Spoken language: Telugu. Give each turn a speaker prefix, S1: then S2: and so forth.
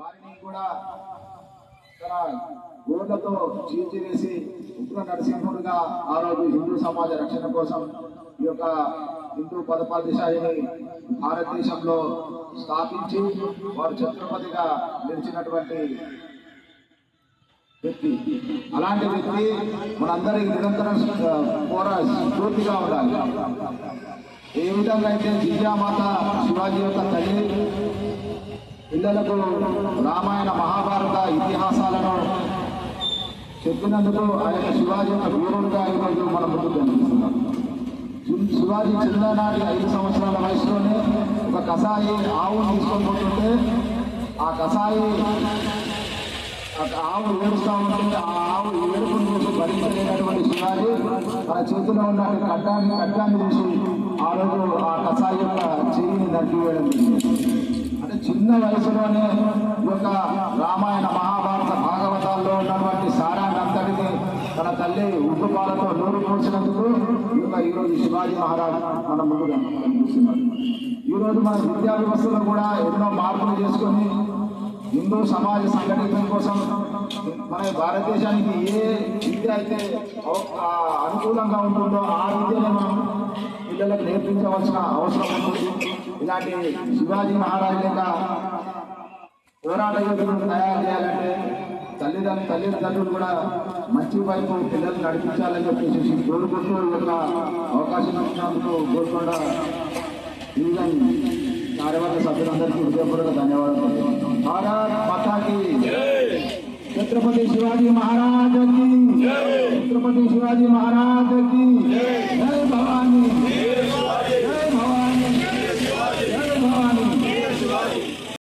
S1: వారిని కూడా తన గోళ్లతో చీల్చివేసి ఉగ్ర నరసింహుడిగా ఆ రోజు హిందూ సమాజ రక్షణ కోసం ఈ యొక్క హిందూ పదపాదిశాయిని భారతదేశంలో స్థాపించి వారు ఛత్రపతిగా నిలిచినటువంటి వ్యక్తి. అలాంటి వ్యక్తి మనందరికి నిరంతరం స్ఫూర్తిగా ఉండాలి. ఏ విధంగా అయితే జిజామాత శివాజీ యొక్క తల్లి పిల్లలకు రామాయణ మహాభారత ఇతిహాసాలను చెప్పినందుకు ఆ యొక్క శివాజీ యొక్క వీరుడుగా ఈరోజు మనం ముందుకు కనిపిస్తున్నాం. శివాజీ చిన్ననాటి 5 సంవత్సరాల వయసులోనే ఒక కసాయి ఆవును తీసుకొని పోతుంటే ఆ కసాయి ఆవు ఏడుస్తూ ఉంటే ఆ ఆవు ఏడుపును చూసి భరించలేనటువంటి శివాజీ తన చేతిలో ఉన్న ఖడ్గాన్ని చూసి ఆ రోజు ఆ కసాయి యొక్క చెయ్యిని నరికివేయడం అంటే చిన్న వయసులోనే ఈ యొక్క రామాయణ మహాభారత భాగవతాల్లో ఉన్నటువంటి సారాన్నంతటిని తన తల్లి ఉప్పుపాలతో నూరు పోసినందుకు ఈరోజు శివాజీ మహారాజ్ మన ముందు కనిపిస్తున్నారు. ఈరోజు మన విద్యా వ్యవస్థలో కూడా ఎన్నో మార్పులు చేసుకొని హిందూ సమాజ సంఘటన కోసం మన భారతదేశానికి ఏ విద్య అయితే అనుకూలంగా ఉంటుందో ఆ విద్యను మనం పిల్లలకు నేర్పించవలసిన అవసరం ఉంటుంది. ఇలాంటి శివాజీ మహారాజ్ యొక్క పోరాట యోధులను తయారు చేయాలంటే తల్లిదండ్రులు కూడా మంచి వైపు పిల్లలు నడిపించాలని చెప్పేసి కోరుకుంటూ యొక్క అవకాశం ఇచ్చినందుకు కోరుకుండా డివిజన్ కార్యవర్గ సభ్యులందరికీ హృదయపూర్వక ధన్యవాదాలు. భారత్ మాతాకి ఛత్రపతి శివాజీ మహారాజ్ కి, ఛత్రపతి శివాజీ మహారాజ్ కి జై భవానీ.